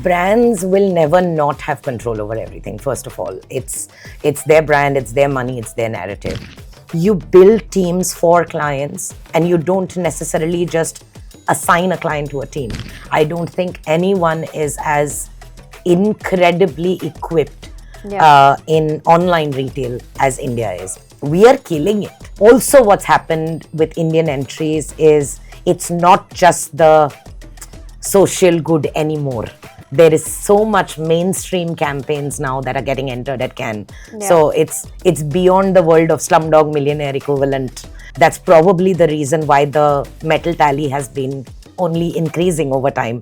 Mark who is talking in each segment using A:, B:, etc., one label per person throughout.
A: brands will never not have control over everything. First of all, it's their brand, it's their money, it's their narrative. You build teams for clients, and you don't necessarily just assign a client to a team. I don't think anyone is as incredibly equipped in online retail as India is. We are killing it. Also, what's happened with Indian entries is it's not just the social good anymore. There is so much mainstream campaigns now that are getting entered at Cannes. Yeah. So it's beyond the world of Slumdog Millionaire equivalent. That's probably the reason why the metal tally has been only increasing over time.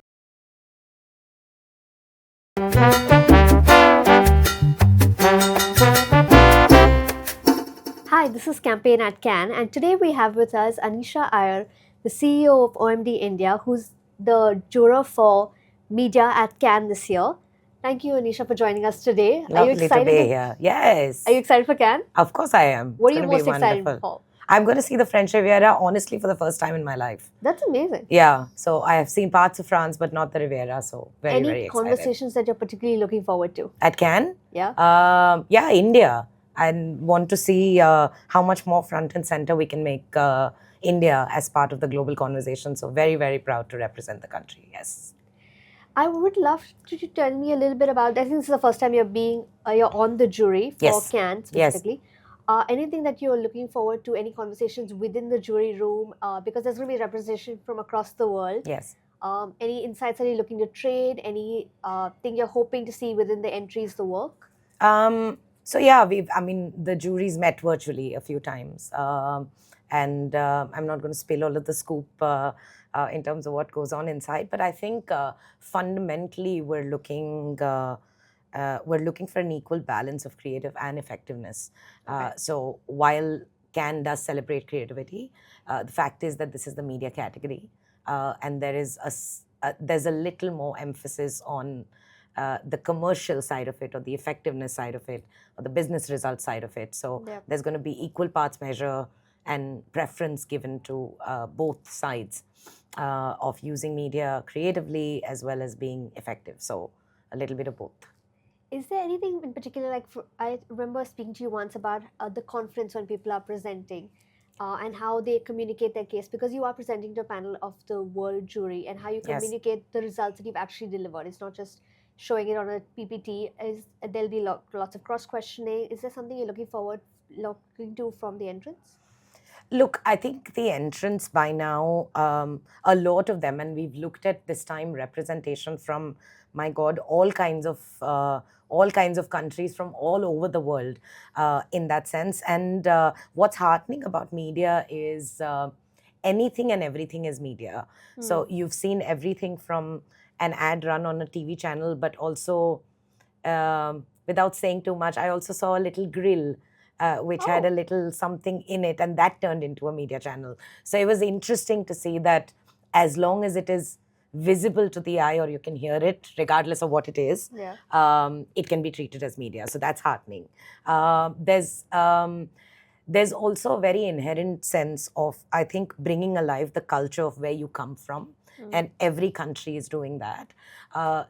B: Hi, this is Campaign at Cannes, and today we have with us Anisha Iyer, the CEO of OMD India, who's the juror for media at Cannes this year. Thank you, Anisha, for joining us today.
A: Lovely, are you excited to be here. Yes.
B: Are you excited for Cannes?
A: Of course I am.
B: What are you most excited for?
A: I'm going to see the French Riviera, honestly, for the first time in my life.
B: That's amazing.
A: Yeah. So I have seen parts of France, but not the Riviera. So very excited.
B: Any conversations that you're particularly looking forward to?
A: At Cannes?
B: Yeah.
A: Yeah, India. I want to see how much more front and center we can make India as part of the global conversation. So very, very proud to represent the country. Yes.
B: I would love you to tell me a little bit about, I think this is the first time you're on the jury for Cannes specifically. Yes. Anything that you're looking forward to, any conversations within the jury room, because there's going to be representation from across the world.
A: Yes.
B: Any insights that you're looking to trade, any thing you're hoping to see within the entries, the work?
A: So yeah, the jury's met virtually a few times. And I'm not going to spill all of the scoop in terms of what goes on inside, but I think fundamentally we're looking for an equal balance of creative and effectiveness. Okay. So while Cannes does celebrate creativity, the fact is that this is the media category, and there's a little more emphasis on the commercial side of it, or the effectiveness side of it, or the business result side of it. So there's going to be equal parts measure and preference given to both sides of using media creatively as well as being effective. So a little bit of both.
B: Is there anything in particular, I remember speaking to you once about the conference when people are presenting and how they communicate their case, because you are presenting to a panel of the world jury, and how you communicate the results that you've actually delivered. It's not just showing it on a PPT. There'll be lots of cross-questioning. Is there something you're looking to from the entrance?
A: Look, I think the entrants by now, a lot of them, and we've looked at this time representation from, my God, all kinds of countries from all over the world in that sense. And what's heartening about media is anything and everything is media. So you've seen everything from an ad run on a TV channel, but also, without saying too much, I also saw a little grill which had a little something in it, and that turned into a media channel. So it was interesting to see that as long as it is visible to the eye, or you can hear it, regardless of what it is, it can be treated as media. So that's heartening. There's also a very inherent sense of, I think, bringing alive the culture of where you come from. And every country is doing that.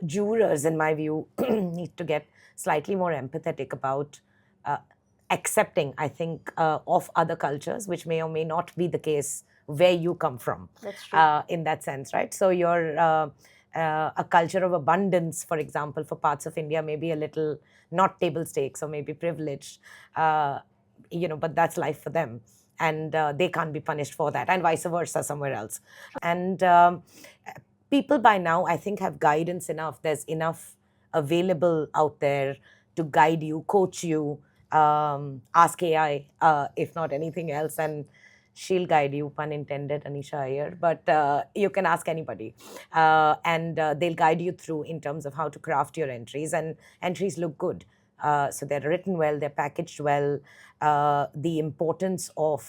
A: Jurors, in my view, need to get slightly more empathetic about accepting, I think, of other cultures, which may or may not be the case where you come from.
B: That's true.
A: In that sense, right? So you're a culture of abundance, for example, for parts of India, maybe a little not table stakes or maybe privileged, but that's life for them. And they can't be punished for that, and vice versa somewhere else. And people by now, I think, have guidance enough. There's enough available out there to guide you, coach you. Ask AI, if not anything else, and she'll guide you, pun intended, Anisha Iyer. But you can ask anybody, and they'll guide you through in terms of how to craft your entries, and entries look good. So they're written well, they're packaged well. The importance of,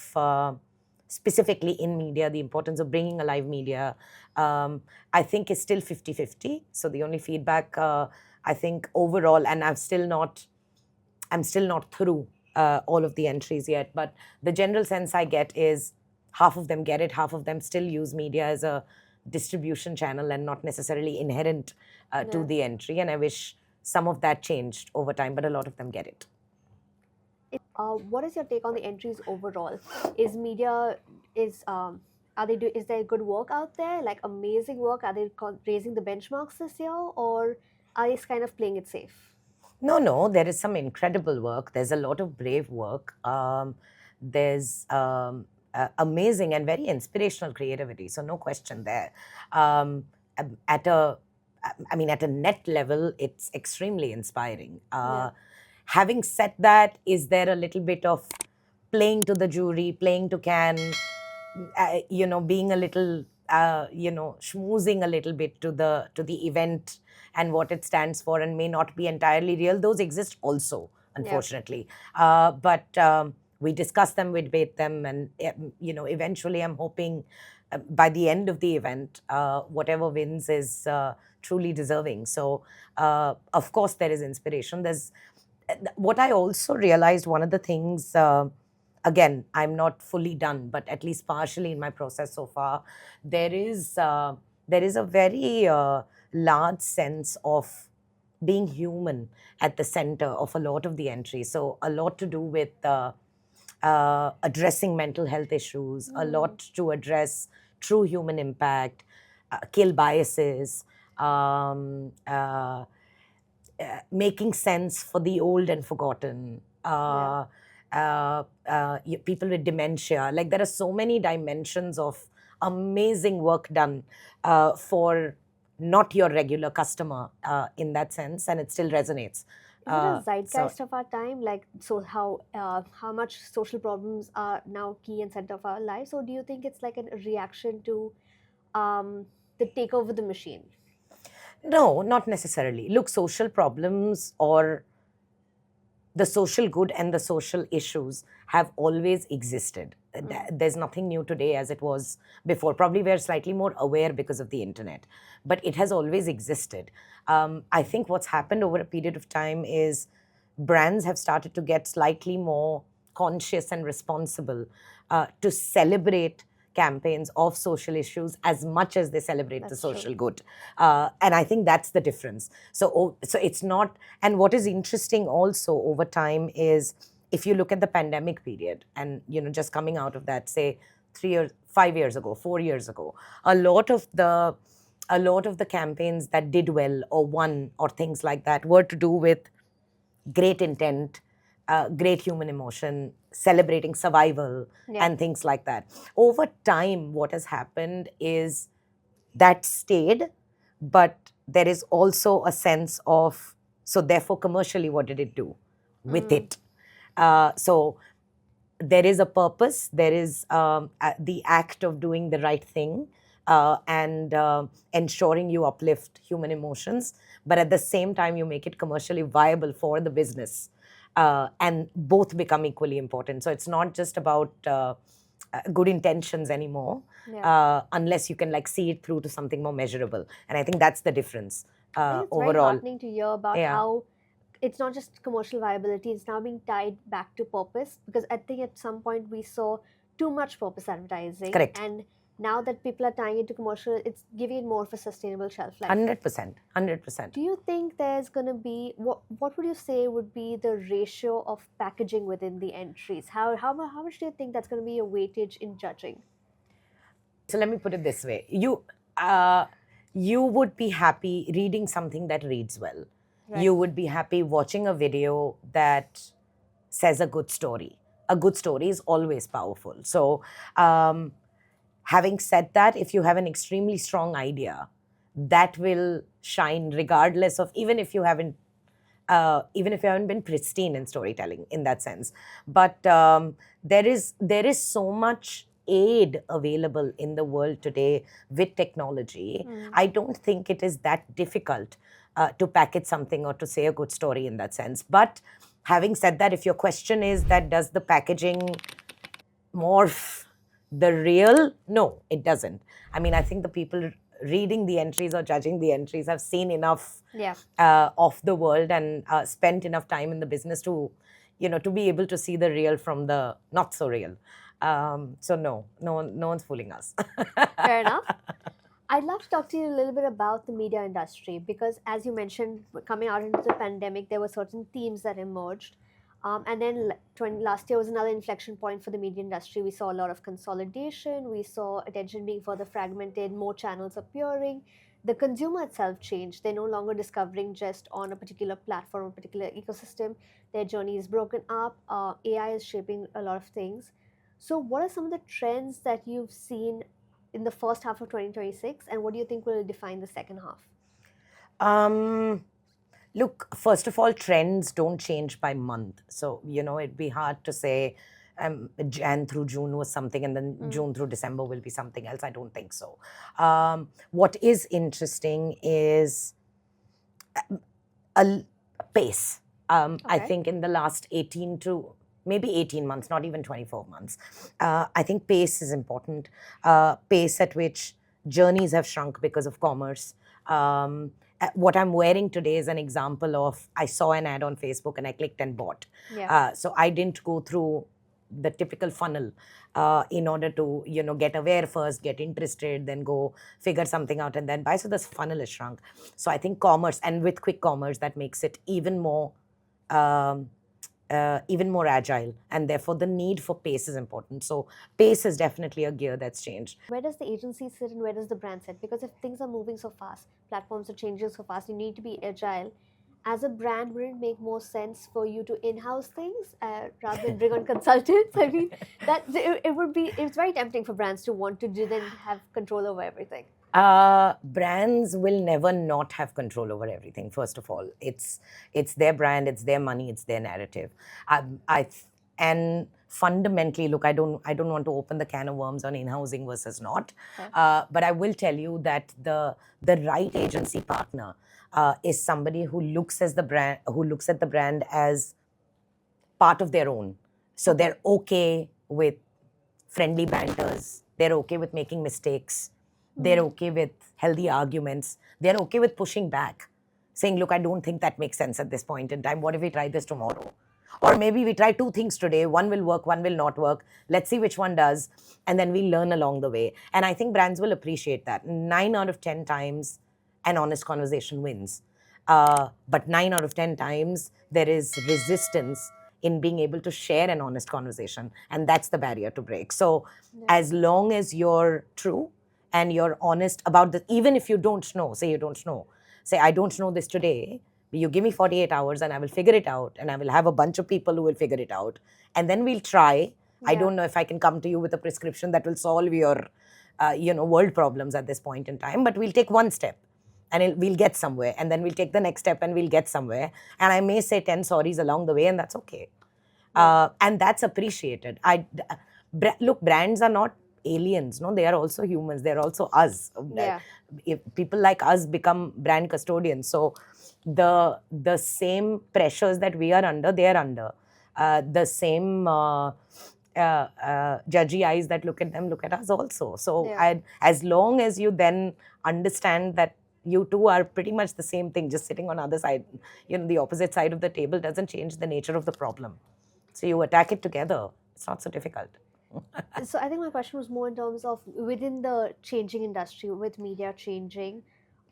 A: specifically in media, the importance of bringing alive media, I think is still 50-50. So the only feedback, I think overall, and I'm still not through all of the entries yet, but the general sense I get is half of them get it, half of them still use media as a distribution channel and not necessarily inherent to
B: Yeah.
A: the entry. And I wish some of that changed over time, but a lot of them get it.
B: What is your take on the entries overall? Is media is are they is there good work out there, like amazing work? Are they raising the benchmarks this year, or are they kind of playing it safe?
A: No, there is some incredible work. There's a lot of brave work. There's amazing and very inspirational creativity. So no question there. At a, I mean, at a net level, it's extremely inspiring.
B: Yeah.
A: Having said that, is there a little bit of playing to the jury, playing to can, being a little, schmoozing a little bit to the event and what it stands for, and may not be entirely real. Those exist also,
B: Yeah.
A: unfortunately. But we discuss them, we debate them, and eventually, I'm hoping by the end of the event, whatever wins is truly deserving. So, of course, there is inspiration. There's what I also realized. One of the things. Again, I'm not fully done, but at least partially in my process so far, there is a very large sense of being human at the center of a lot of the entries. So a lot to do with addressing mental health issues, a lot to address true human impact, kill biases, making sense for the old and forgotten. People with dementia. Like, there are so many dimensions of amazing work done for not your regular customer in that sense, and it still resonates.
B: Is it a
A: So
B: zeitgeist of our time? Like, so how much social problems are now key and center of our lives, or do you think it's like a reaction to the takeover of the machine?
A: no, not necessarily. Look, social problems or the social good and the social issues have always existed. There's nothing new today as it was before. Probably we're slightly more aware because of the internet, but it has always existed. I think what's happened over a period of time is brands have started to get slightly more conscious and responsible to celebrate campaigns of social issues as much as they celebrate the
B: That's true.
A: social good. And I think that's the difference. So it's not, and what is interesting also over time is, if you look at the pandemic period and, just coming out of that, say 3 years, 5 years ago, 4 years ago, a lot of the campaigns that did well or won or things like that were to do with great intent, great human emotion, celebrating survival,
B: Yeah.
A: and things like that. Over time, what has happened is that stayed, but there is also a sense of, so therefore, commercially, what did it do with it? So there is a purpose, there is the act of doing the right thing and ensuring you uplift human emotions, but at the same time, you make it commercially viable for the business. And both become equally important. So it's not just about good intentions anymore,
B: Yeah.
A: unless you can see it through to something more measurable. And I think that's the difference
B: I think it's very
A: overall.
B: heartening to hear about
A: Yeah.
B: how it's not just commercial viability, it's now being tied back to purpose, because I think at some point we saw too much purpose advertising.
A: Correct.
B: And now that people are tying it to commercial, it's giving it more of a sustainable shelf life.
A: 100%. 100%.
B: Do you think there's going to be, what would you say would be the ratio of packaging within the entries? How much do you think that's going to be a weightage in judging?
A: So let me put it this way. You would be happy reading something that reads well.
B: Right.
A: You would be happy watching a video that says a good story. A good story is always powerful. So having said that, if you have an extremely strong idea, that will shine regardless of, even if you haven't been pristine in storytelling in that sense. But there is so much aid available in the world today with technology. I don't think it is that difficult to package something or to say a good story in that sense. But having said that, if your question is that does the packaging morph the real? No, it doesn't. I mean, I think the people reading the entries or judging the entries have seen enough of the world and spent enough time in the business to be able to see the real from the not so real. So no one's fooling us.
B: Fair enough. I'd love to talk to you a little bit about the media industry because, as you mentioned, coming out into the pandemic, there were certain themes that emerged. And then last year was another inflection point for the media industry. We saw a lot of consolidation. We saw attention being further fragmented, more channels appearing. The consumer itself changed. They're no longer discovering just on a particular platform, a particular ecosystem. Their journey is broken up. AI is shaping a lot of things. So, what are some of the trends that you've seen in the first half of 2026, and what do you think will define the second half?
A: Um, Look, first of all, trends don't change by month. So, it'd be hard to say Jan through June was something and then June through December will be something else. I don't think so. What is interesting is a pace. I
B: Okay.
A: think in the last 18 to maybe 18 months, not even 24 months, I think pace is important. Pace at which journeys have shrunk because of commerce. What I'm wearing today is an example of I saw an ad on Facebook and I clicked and bought.
B: Yeah.
A: So I didn't go through the typical funnel in order to get aware first, get interested, then go figure something out and then buy. So this funnel is shrunk. So I think commerce, and with quick commerce, that makes it um, even more agile, and therefore the need for pace is important. So pace is definitely a gear that's changed.
B: Where does the agency sit and where does the brand sit? Because if things are moving so fast, platforms are changing so fast, you need to be agile. As a brand, would it make more sense for you to in-house things rather than bring on consultants? I mean, that it would be. It's very tempting for brands to want to do then have control over everything.
A: Brands will never not have control over everything. First of all, it's their brand, it's their money, it's their narrative. And fundamentally, look, I don't want to open the can of worms on in-housing versus not,
B: Okay.
A: but I will tell you that the right agency partner is somebody who looks at the brand as part of their own. So they're okay with friendly banters. They're okay with making mistakes. They're okay with healthy arguments. They're okay with pushing back, saying, look, I don't think that makes sense at this point in time. What if we try this tomorrow? Or maybe we try two things today. One will work, one will not work. Let's see which one does. And then we learn along the way. And I think brands will appreciate that. 9 out of 10 times, an honest conversation wins. But 9 out of 10 times, there is resistance in being able to share an honest conversation. And that's the barrier to break. So, as long as you're true and you're honest about this, even if you don't know, say you don't know, say, I don't know this today, you give me 48 hours and I will figure it out, and I will have a bunch of people who will figure it out. And then we'll try. I don't know if I can come to you with a prescription that will solve your, world problems at this point in time, but we'll take one step and we'll get somewhere, and then we'll take the next step and we'll get somewhere, and I may say 10 sorries along the way, and that's okay. And that's appreciated. Look, brands are not aliens, no, they are also humans, they're also us. If people like us become brand custodians, so the same pressures that we are under, they are under. The same judgy eyes that look at them look at us also. So as long as you then understand that you two are pretty much the same thing, just sitting on other side, the opposite side of the table, doesn't change the nature of the problem. So you attack it together. It's not so difficult.
B: So I think my question was more in terms of within the changing industry, with media changing,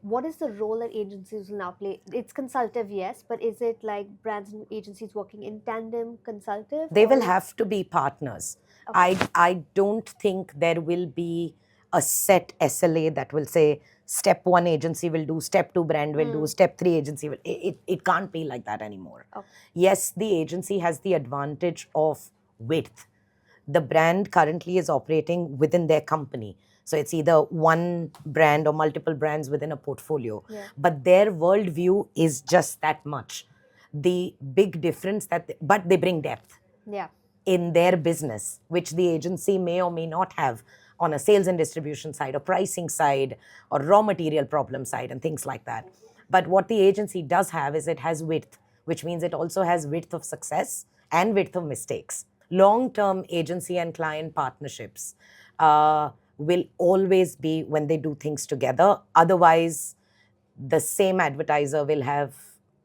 B: what is the role that agencies will now play? It's consultative, yes, but is it like brands and agencies working in tandem, consultative?
A: They will have to be partners.
B: Okay.
A: I don't think there will be a set SLA that will say step 1 agency will do, step 2 brand will do, step 3 agency will. It can't be like that anymore.
B: Okay.
A: Yes, the agency has the advantage of width. The brand currently is operating within their company. So it's either one brand or multiple brands within a portfolio. But their worldview is just that much. The big difference but they bring depth in their business, which the agency may or may not have on a sales and distribution side, or pricing side, or raw material problem side, and things like that. But what the agency does have is it has width, which means it also has width of success and width of mistakes. Long-term agency and client partnerships will always be when they do things together. Otherwise, the same advertiser will have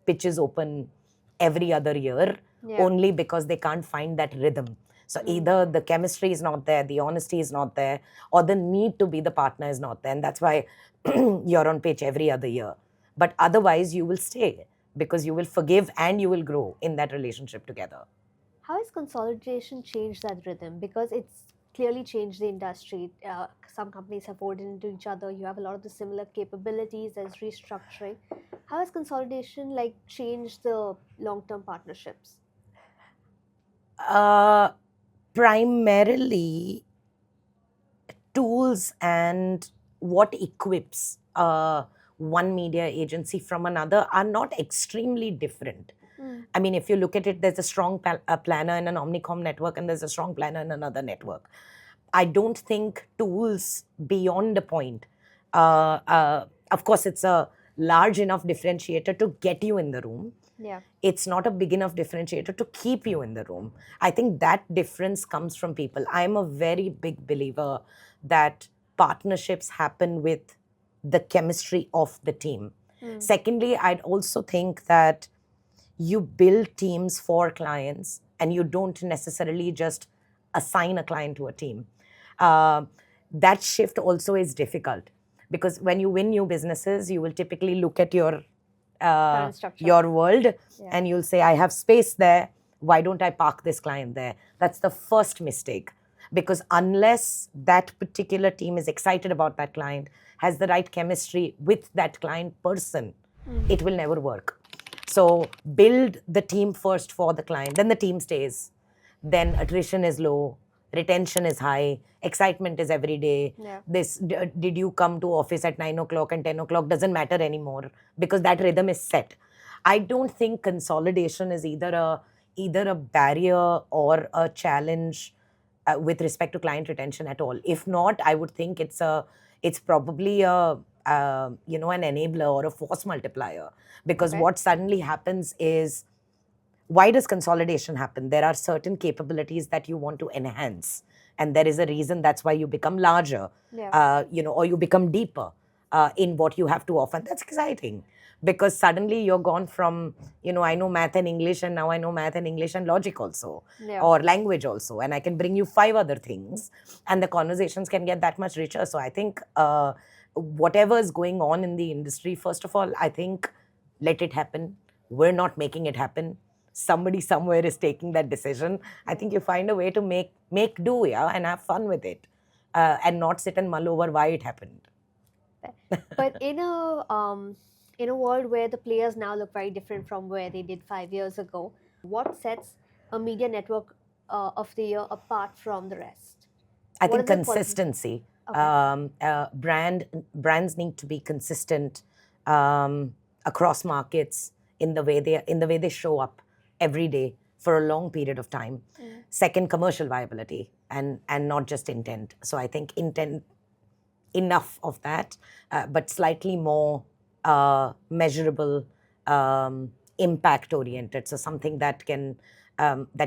A: pitches open every other year, only because they can't find that rhythm. So either the chemistry is not there, the honesty is not there, or the need to be the partner is not there. And that's why you're on pitch every other year. But otherwise, you will stay because you will forgive and you will grow in that relationship together.
B: How has consolidation changed that rhythm? Because it's clearly changed the industry. Some companies have folded into each other. You have a lot of the similar capabilities. There's restructuring. How has consolidation like changed the long-term partnerships?
A: Uh, Primarily, tools and what equips one media agency from another are not extremely different. I mean, if you look at it, there's a strong planner in an Omnicom network and there's a strong planner in another network. I don't think tools beyond a point. Of course, it's a large enough differentiator to get you in the room.
B: Yeah.
A: It's not a big enough differentiator to keep you in the room. I think that difference comes from people. I'm a very big believer that partnerships happen with the chemistry of the team. Secondly, I'd also think that you build teams for clients and you don't necessarily just assign a client to a team. That shift also is difficult because when you win new businesses, you will typically look at your world and you'll say, I have space there. Why don't I park this client there? That's the first mistake. Because unless that particular team is excited about that client, has the right chemistry with that client person, it will never work. So build the team first for the client, then the team stays. Then attrition is low, retention is high, excitement is every day.
B: Yeah.
A: Did you come to office at 9 o'clock and 10 o'clock doesn't matter anymore because that rhythm is set. I don't think consolidation is either a barrier or a challenge with respect to client retention at all. If not, I would think it's probably an enabler or a force multiplier. Because what suddenly happens is, why does consolidation happen? There are certain capabilities that you want to enhance, and there is a reason that's why you become larger, or you become deeper in what you have to offer. And that's exciting because suddenly you're gone from, I know math and English, and now I know math and English and logic also, or language also, and I can bring you 5 other things, and the conversations can get that much richer. So I think whatever is going on in the industry, first of all, I think let it happen. We're not making it happen. Somebody somewhere is taking that decision. I think you find a way to make do, and have fun with it, and not sit and mull over why it happened.
B: But in a world where the players now look very different from where they did 5 years ago, what sets a media network of the year apart from the rest?
A: I think consistency. Brands need to be consistent across markets in the way they show up every day for a long period of time. Second, commercial viability and not just intent. So I think intent, enough of that, but slightly more measurable, impact oriented. So something that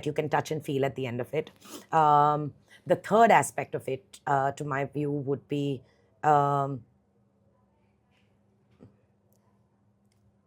A: you can touch and feel at the end of it. The third aspect of it, to my view, would be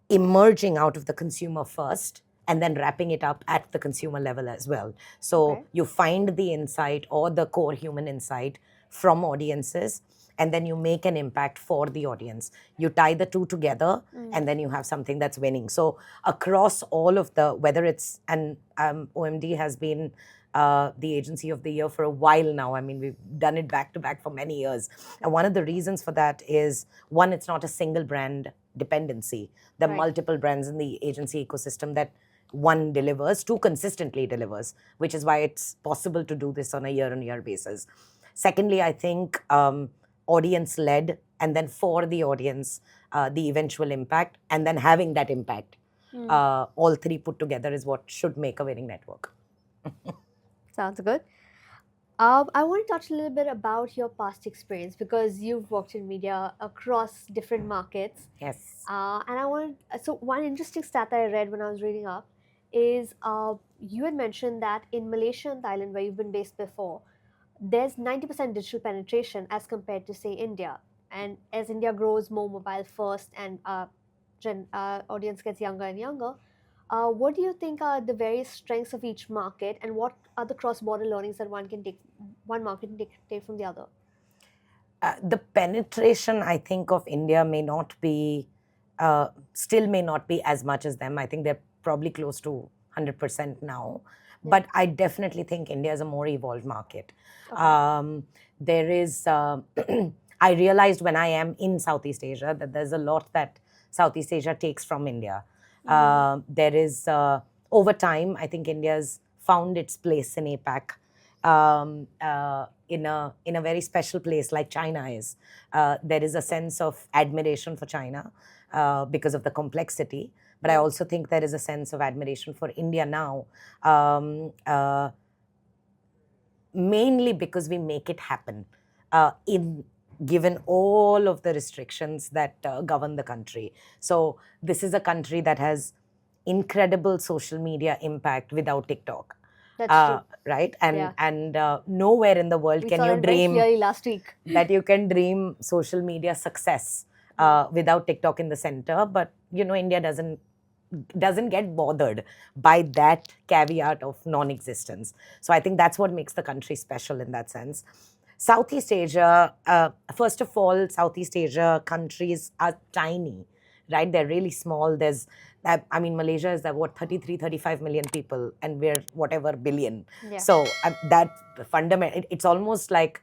A: emerging out of the consumer first and then wrapping it up at the consumer level as well. So you find the insight or the core human insight from audiences, and then you make an impact for the audience. You tie the two together, and then you have something that's winning. So across all of whether it's, and OMD has been the agency of the year for a while now. I mean, we've done it back to back for many years. And one of the reasons for that is, one, it's not a single brand dependency. There are multiple brands in the agency ecosystem that one delivers, two consistently delivers, which is why it's possible to do this on a year-on-year basis. Secondly, I think audience-led, and then for the audience, the eventual impact, and then having that impact. All three put together is what should make a winning network.
B: Sounds good. I want to touch a little bit about your past experience, because you've worked in media across different markets.
A: Yes.
B: And so one interesting stat that I read when I was reading up is you had mentioned that in Malaysia and Thailand, where you've been based before, there's 90% digital penetration as compared to, say, India. And as India grows more mobile first and audience gets younger and younger, What do you think are the various strengths of each market, and what are the cross-border learnings that one market can take from the other?
A: The penetration, I think, of India may not be, still may not be as much as them. I think they're probably close to 100% now.
B: Yeah.
A: But I definitely think India is a more evolved market.
B: Okay.
A: There is, I realized when I am in Southeast Asia that there's a lot that Southeast Asia takes from India. There is, over time, I think India's found its place in APAC. In a very special place like China is. There is a sense of admiration for China because of the complexity, but I also think there is a sense of admiration for India now, mainly because we make it happen in given all of the restrictions that govern the country. So this is a country that has incredible social media impact without TikTok.
B: That's true.
A: Right?
B: Yeah.
A: And nowhere in the world
B: We
A: can
B: saw
A: you
B: that very
A: dream
B: clearly last week.
A: that you can dream social media success without TikTok in the center. But India doesn't get bothered by that caveat of non-existence. So I think that's what makes the country special in that sense. Southeast Asia, first of all, Southeast Asia countries are tiny, right? They're really small. I mean, Malaysia is what, 33, 35 million people, and we're whatever billion.
B: Yeah.
A: So that fundamental, it's almost like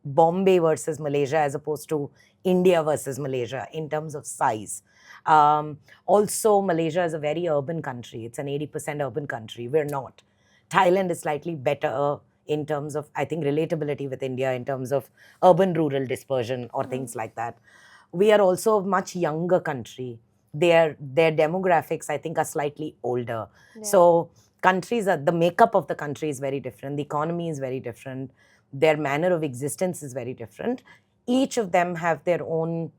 A: Bombay versus Malaysia as opposed to India versus Malaysia in terms of size. Also, Malaysia is a very urban country. It's an 80% urban country. We're not. Thailand is slightly better in terms of, I think, relatability with India in terms of urban-rural dispersion or things like that. We are also a much younger country. Their demographics, I think, are slightly older.
B: Yeah.
A: So the makeup of the country is very different. The economy is very different. Their manner of existence is very different. Each of them have their own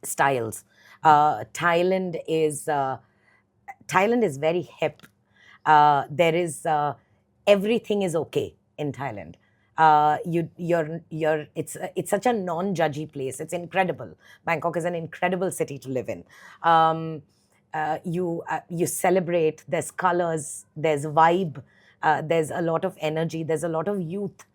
A: styles. Thailand is very hip. There is everything is okay in Thailand. It's such a non-judgy place. It's incredible. Bangkok is an incredible city to live in. You celebrate. There's colors. There's vibe. There's a lot of energy. There's a lot of youth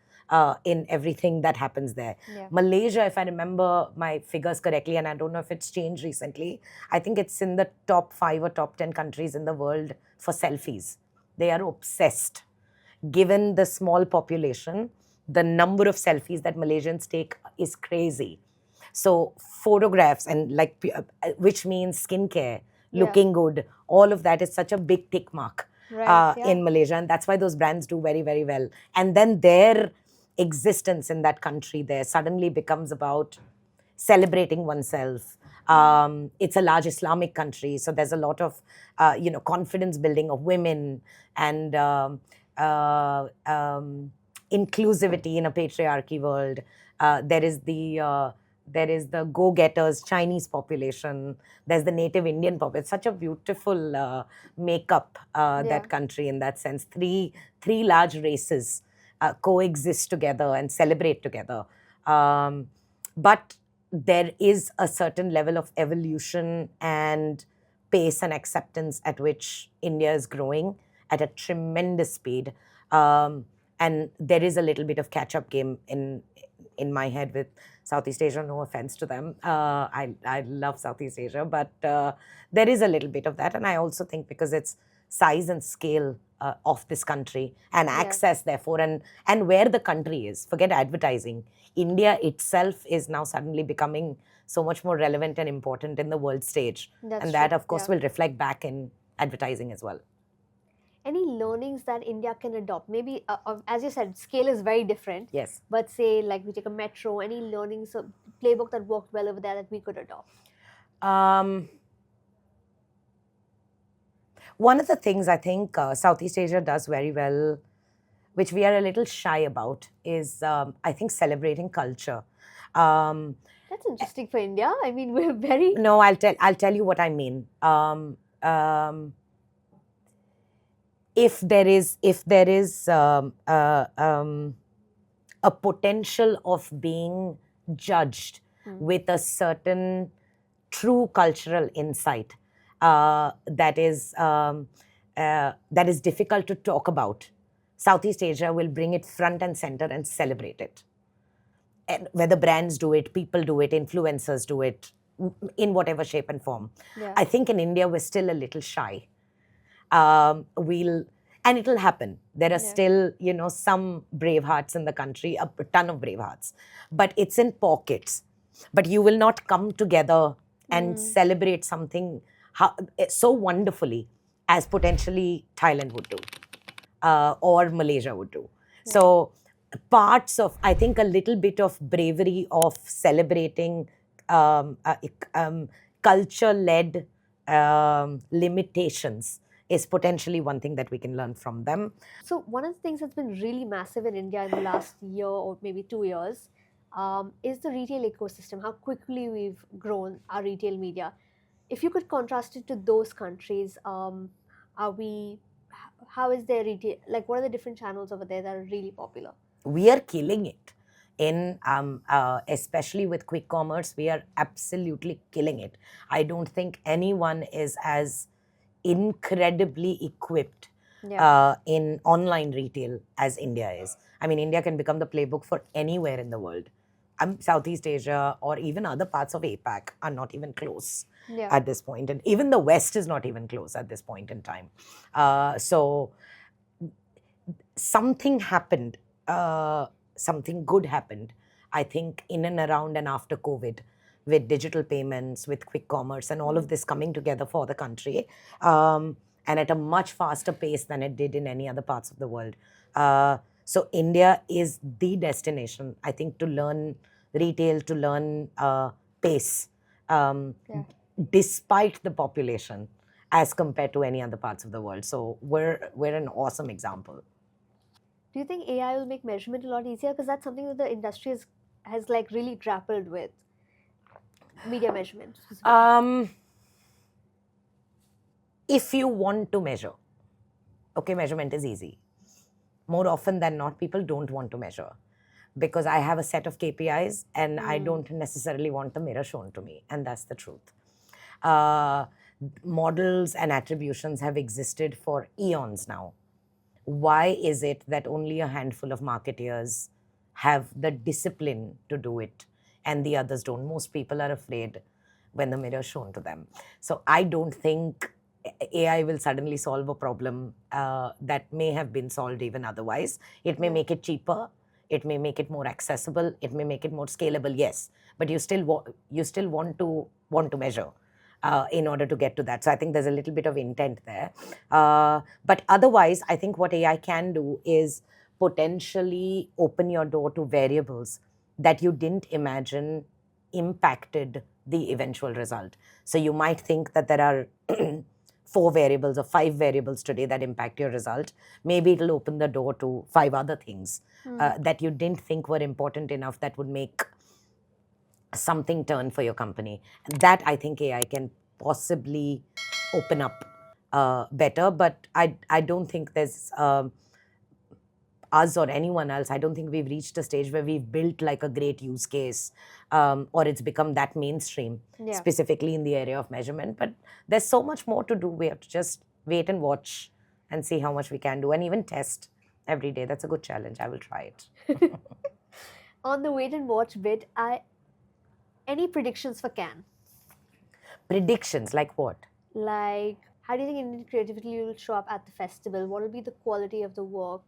A: in everything that happens there.
B: Yeah.
A: Malaysia, if I remember my figures correctly, and I don't know if it's changed recently, I think it's in the top 5 or top 10 countries in the world for selfies. They are obsessed. Given the small population, the number of selfies that Malaysians take is crazy. So photographs and which means skincare, looking good, all of that is such a big tick mark in Malaysia, and that's why those brands do very, very well. And then their existence in that country there suddenly becomes about celebrating oneself. It's a large Islamic country, so there's a lot of confidence building of women and inclusivity in a patriarchy world. There is the go-getters Chinese population. There's the native Indian population. It's such a beautiful makeup, that country in that sense. Three large races coexist together and celebrate together. But there is a certain level of evolution and pace and acceptance at which India is growing at a tremendous speed. And there is a little bit of catch-up game in my head with Southeast Asia. No offense to them. I love Southeast Asia, but there is a little bit of that. And I also think because it's size and scale of this country and access, therefore, and where the country is. Forget advertising. India itself is now suddenly becoming so much more relevant and important in the world stage. And that, of course, will reflect back in advertising as well.
B: Any learnings that India can adopt? Maybe, as you said, scale is very different.
A: Yes.
B: But say, like we take a metro, any learnings, playbook that worked well over there that we could adopt?
A: One of the things I think Southeast Asia does very well, which we are a little shy about, is I think celebrating culture.
B: That's interesting for India. I mean, we're very...
A: No, I'll tell you what I mean. If there is a potential of being judged with a certain true cultural insight, that is difficult to talk about, Southeast Asia will bring it front and center and celebrate it. And whether brands do it, people do it, influencers do it, in whatever shape and form.
B: Yeah.
A: I think in India we're still a little shy. And it'll happen. There are still, some brave hearts in the country, a ton of brave hearts, but it's in pockets. But you will not come together and celebrate something so wonderfully as potentially Thailand would do, or Malaysia would do. So parts of, I think, a little bit of bravery of celebrating culture-led limitations is potentially one thing that we can learn from them.
B: So one of the things that's been really massive in India in the last year or maybe 2 years is the retail ecosystem, how quickly we've grown our retail media. If you could contrast it to those countries, how is their retail, like what are the different channels over there that are really popular?
A: We are killing it. Especially with quick commerce, we are absolutely killing it. I don't think anyone is as incredibly equipped in online retail as India is. I mean, India can become the playbook for anywhere in the world. Southeast Asia or even other parts of APAC are not even close at this point. And even the West is not even close at this point in time. So something happened, something good happened, I think, in and around and after COVID, with digital payments, with quick commerce, and all of this coming together for the country, and at a much faster pace than it did in any other parts of the world. So India is the destination, I think, to learn retail, to learn pace, despite the population, as compared to any other parts of the world. So we're an awesome example.
B: Do you think AI will make measurement a lot easier? Because that's something that the industry has like really grappled with. Media measurement.
A: If you want to measure, okay, measurement is easy. More often than not, people don't want to measure because I have a set of KPIs and I don't necessarily want the mirror shown to me, and that's the truth. Models and attributions have existed for eons now. Why is it that only a handful of marketeers have the discipline to do it and the others don't? Most people are afraid when the mirror is shown to them. So I don't think AI will suddenly solve a problem that may have been solved even otherwise. It may make it cheaper. It may make it more accessible. It may make it more scalable, yes. But you still want to measure. In order to get to that. So I think there's a little bit of intent there. But otherwise, I think what AI can do is potentially open your door to variables that you didn't imagine impacted the eventual result. So you might think that there are 4 variables or 5 variables today that impact your result. Maybe it'll open the door to 5 other things that you didn't think were important enough that would make something turn for your company. That I think AI can possibly open up better, but I don't think there's us or anyone else, I don't think we've reached a stage where we've built like a great use case or it's become that mainstream, specifically in the area of measurement. But there's so much more to do. We have to just wait and watch and see how much we can do and even test every day. That's a good challenge. I will try it.
B: On the wait and watch bit, any predictions for Cannes?
A: Predictions like what?
B: Like, how do you think Indian creativity will show up at the festival? What will be the quality of the work?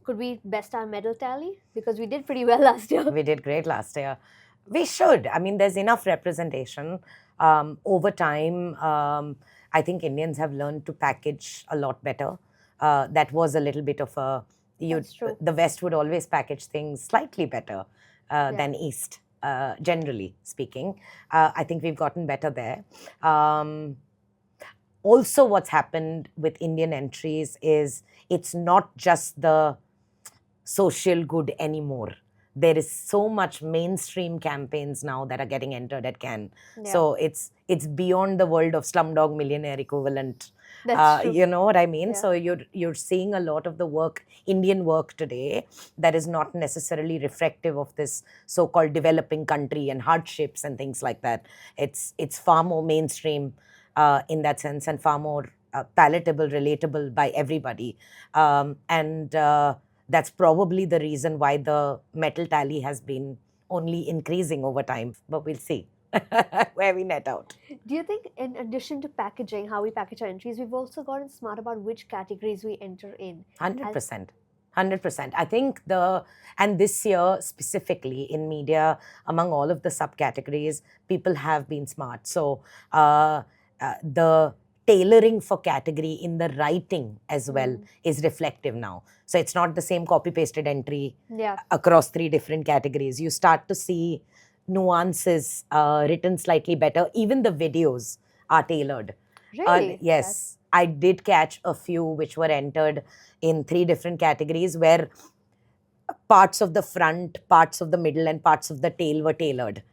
B: Could we best our medal tally? Because we did pretty well last year.
A: We did great last year. We should. I mean, there's enough representation. Over time, I think Indians have learned to package a lot better. That was a little bit of a... The West would always package things slightly better than East, generally speaking. I think we've gotten better there. Also, what's happened with Indian entries is it's not just the social good anymore. There is so much mainstream campaigns now that are getting entered at Cannes. So it's beyond the world of Slumdog Millionaire equivalent.
B: That's true.
A: You know what I mean? So you're seeing a lot of the work, Indian work today, that is not necessarily reflective of this so-called developing country and hardships and things like that. It's far more mainstream. in that sense, and far more palatable, relatable by everybody. And that's probably the reason why the metal tally has been only increasing over time. But we'll see where we net out.
B: Do you think, in addition to packaging, how we package our entries, we've also gotten smart about which categories we enter in?
A: 100%. 100%. I think and this year specifically in media, among all of the subcategories, people have been smart. So the tailoring for category in the writing as well is reflective now. So it's not the same copy-pasted entry across 3 different categories. You start to see nuances written slightly better. Even the videos are tailored.
B: Really?
A: Yes. I did catch a few which were entered in 3 different categories where parts of the front, parts of the middle, and parts of the tail were tailored.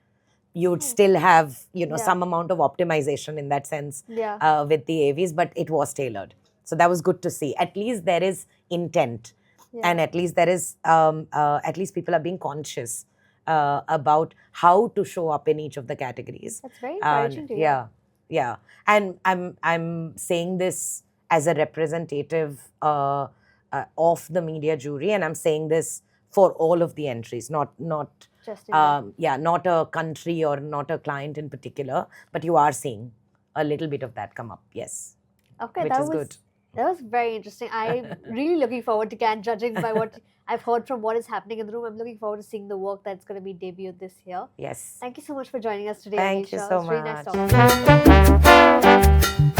A: You'd still have, some amount of optimization in that sense with the AVs, but it was tailored. So that was good to see. At least there is intent, and at least there is, at least people are being conscious about how to show up in each of the categories.
B: That's very encouraging to hear.
A: Yeah, and I'm saying this as a representative of the media jury, and I'm saying this for all of the entries, not
B: just
A: not a country or not a client in particular, but you are seeing a little bit of that come up. Yes.
B: Okay,
A: which is good.
B: That was very interesting. I'm really looking forward to judging by what I've heard from what is happening in the room. I'm looking forward to seeing the work that's going to be debuted this year.
A: Yes.
B: Thank you so much for joining us today,
A: Thank
B: Anisha.
A: you so
B: It was really nice
A: much.
B: talking to you.